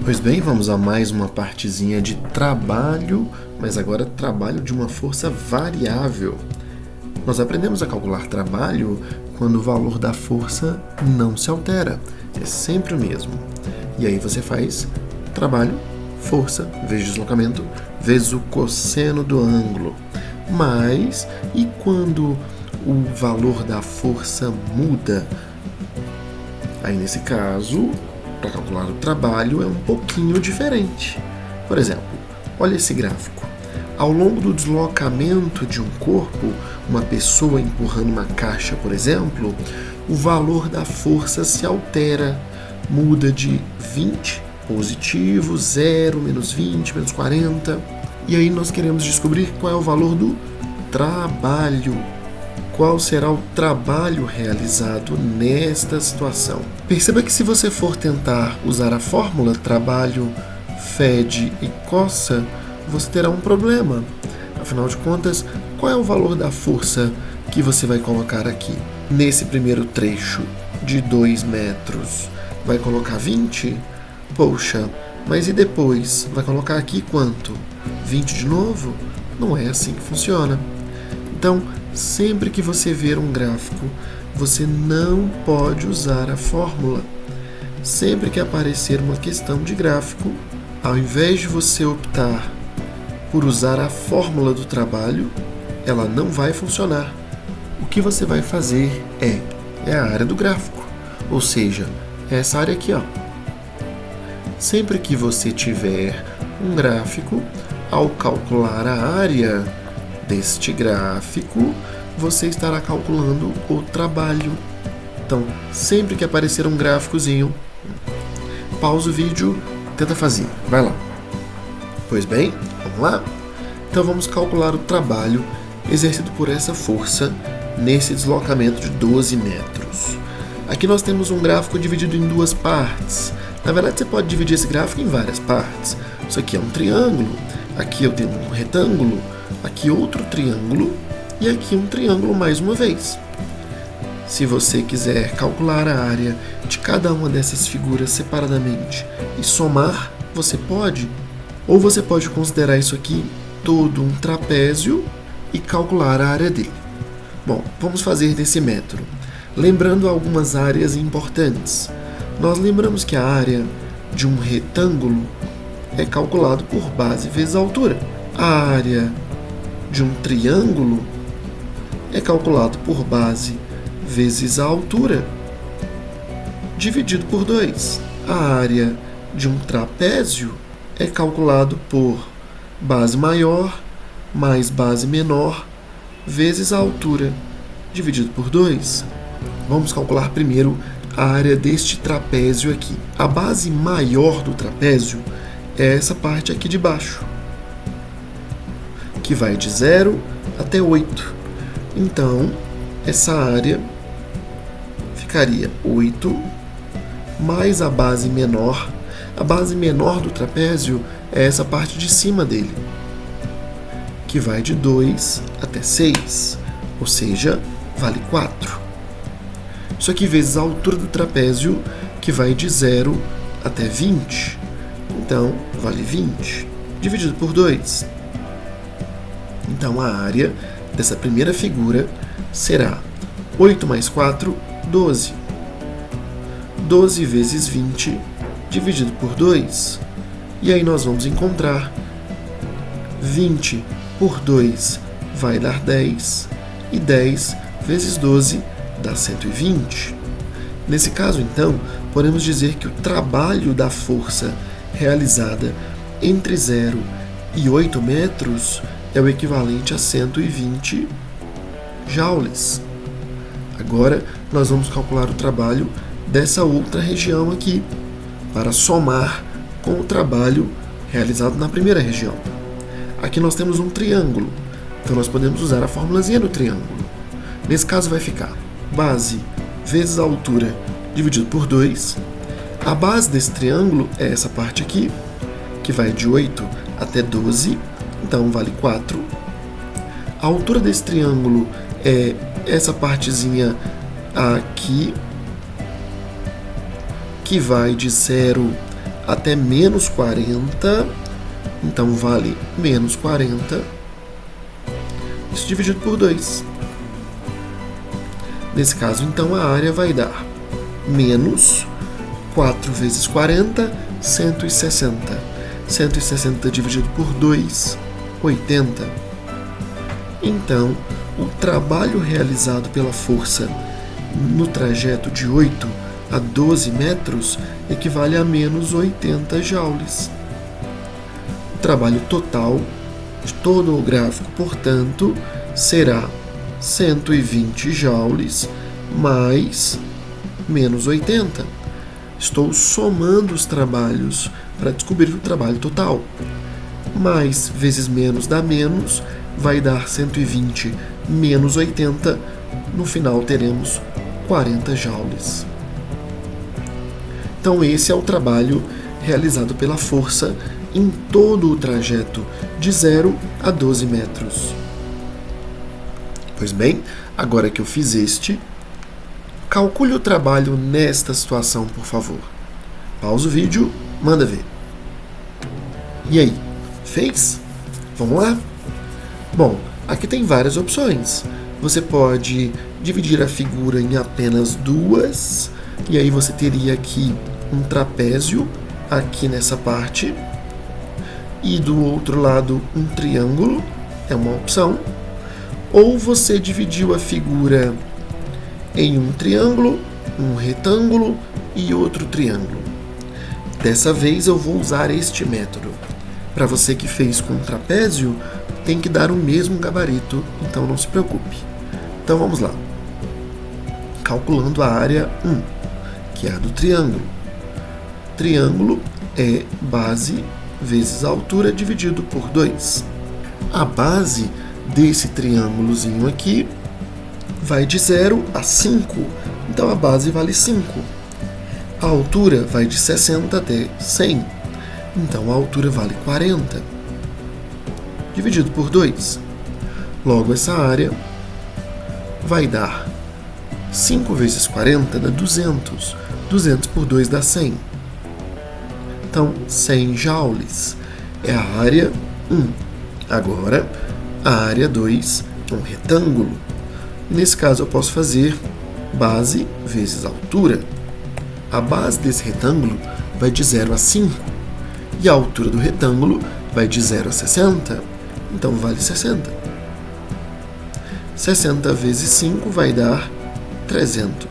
Pois bem, vamos a mais uma partezinha de trabalho, mas agora trabalho de uma força variável. Nós aprendemos a calcular trabalho quando o valor da força não se altera, é sempre o mesmo. E aí você faz trabalho, força, vezes deslocamento, vezes o cosseno do ângulo. Mas, e quando o valor da força muda? Aí nesse caso, para calcular o trabalho é um pouquinho diferente. Por exemplo, olha esse gráfico. Ao longo do deslocamento de um corpo, uma pessoa empurrando uma caixa, por exemplo, o valor da força se altera, muda de 20, positivo, 0, menos 20, menos 40. E aí nós queremos descobrir qual é o valor do trabalho. Qual será o trabalho realizado nesta situação? Perceba que se você for tentar usar a fórmula trabalho, fede e coça, você terá um problema. Afinal de contas, qual é o valor da força que você vai colocar aqui? Nesse primeiro trecho de 2 metros, vai colocar 20? Poxa, mas e depois? Vai colocar aqui quanto? 20 de novo? Não é assim que funciona. Então, sempre que você ver um gráfico, você não pode usar a fórmula. Sempre que aparecer uma questão de gráfico, ao invés de você optar por usar a fórmula do trabalho, ela não vai funcionar. O que você vai fazer é a área do gráfico, ou seja, essa área aqui, ó. Sempre que você tiver um gráfico, ao calcular a área deste gráfico, você estará calculando o trabalho. Então, sempre que aparecer um gráficozinho, pausa o vídeo, tenta fazer. Vai lá. Pois bem, vamos lá? Então vamos calcular o trabalho exercido por essa força nesse deslocamento de 12 metros. Aqui nós temos um gráfico dividido em 2 partes. Na verdade, você pode dividir esse gráfico em várias partes. Isso aqui é um triângulo, aqui eu tenho um retângulo, aqui outro triângulo e aqui um triângulo mais uma vez. Se você quiser calcular a área de cada uma dessas figuras separadamente e somar, você pode. Ou você pode considerar isso aqui todo um trapézio e calcular a área dele. Bom, vamos fazer desse método. Lembrando algumas áreas importantes. Nós lembramos que a área de um retângulo é calculado por base vezes altura. A área de um triângulo é calculado por base vezes a altura, dividido por 2. A área de um trapézio é calculado por base maior mais base menor vezes a altura, dividido por 2. Vamos calcular primeiro a área deste trapézio aqui. A base maior do trapézio é essa parte aqui de baixo, que vai de 0 até 8. Então, essa área ficaria 8 mais a base menor. A base menor do trapézio é essa parte de cima dele, que vai de 2 até 6, ou seja, vale 4. Isso aqui vezes a altura do trapézio, que vai de 0 até 20. Então, vale 20, dividido por 2. Então, a área dessa primeira figura será 8 mais 4, 12. 12 vezes 20, dividido por 2. E aí nós vamos encontrar 20 por 2 vai dar 10. E 10 vezes 12 dá 120. Nesse caso, então, podemos dizer que o trabalho da força realizada entre 0 e 8 metros é o equivalente a 120 joules. Agora, nós vamos calcular o trabalho dessa outra região aqui, para somar com o trabalho realizado na primeira região. Aqui nós temos um triângulo, então nós podemos usar a formulazinha do triângulo. Nesse caso vai ficar base vezes a altura dividido por 2. A base desse triângulo é essa parte aqui, que vai de 8 até 12, então vale 4. A altura desse triângulo é essa partezinha aqui, que vai de 0 até menos 40, então vale menos 40. Isso dividido por 2. Nesse caso, então, a área vai dar menos 4 vezes 40, 160. 160 dividido por 2, 80. Então, o trabalho realizado pela força no trajeto de 8 a 12 metros equivale a menos 80 joules. O trabalho total de todo o gráfico, portanto, será 120 joules mais menos 80. Estou somando os trabalhos para descobrir o trabalho total. Mais vezes menos dá menos, vai dar 120 menos 80. No final teremos 40 joules. Então esse é o trabalho realizado pela força em todo o trajeto de 0 a 12 metros. Pois bem, agora que eu fiz este, calcule o trabalho nesta situação, por favor. Pausa o vídeo, manda ver. E aí, fez? Vamos lá? Bom, aqui tem várias opções. Você pode dividir a figura em apenas duas, e aí você teria aqui um trapézio, aqui nessa parte, e do outro lado um triângulo, é uma opção. Ou você dividiu a figura em um triângulo, um retângulo e outro triângulo. Dessa vez eu vou usar este método. Para você que fez com trapézio, tem que dar o mesmo gabarito, então não se preocupe. Então vamos lá. Calculando a área 1, que é a do triângulo. Triângulo é base vezes a altura dividido por 2. A base desse triângulozinho aqui vai de 0 a 5, então a base vale 5. A altura vai de 60 até 100, então a altura vale 40, dividido por 2. Logo, essa área vai dar 5 vezes 40 dá 200. 200 por 2 dá 100. Então, 100 joules é a área 1. Agora, a área 2 é um retângulo. Nesse caso, eu posso fazer base vezes altura. A base desse retângulo vai de 0 a 5. E a altura do retângulo vai de 0 a 60. Então, vale 60. 60 vezes 5 vai dar 300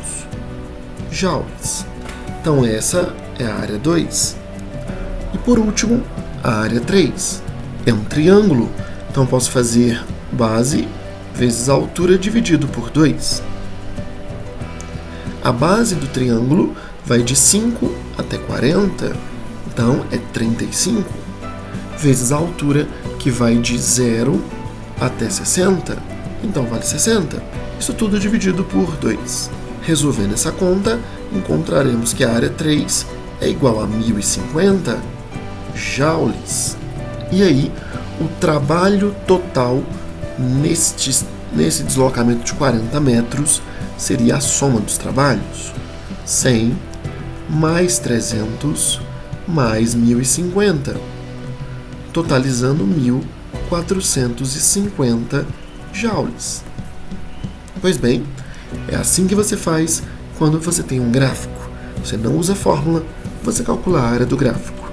joules. Então, essa é a área 2. E, por último, a área 3. É um triângulo. Então, posso fazer base vezes a altura dividido por 2. A base do triângulo vai de 5 até 40, então é 35, vezes a altura, que vai de 0 até 60, então vale 60. Isso tudo dividido por 2. Resolvendo essa conta, encontraremos que a área 3 é igual a 1050 joules. E aí, o trabalho total nesse deslocamento de 40 metros seria a soma dos trabalhos. 100 mais 300 mais 1050, totalizando 1450 joules. Pois bem, é assim que você faz quando você tem um gráfico. Você não usa fórmula, você calcula a área do gráfico.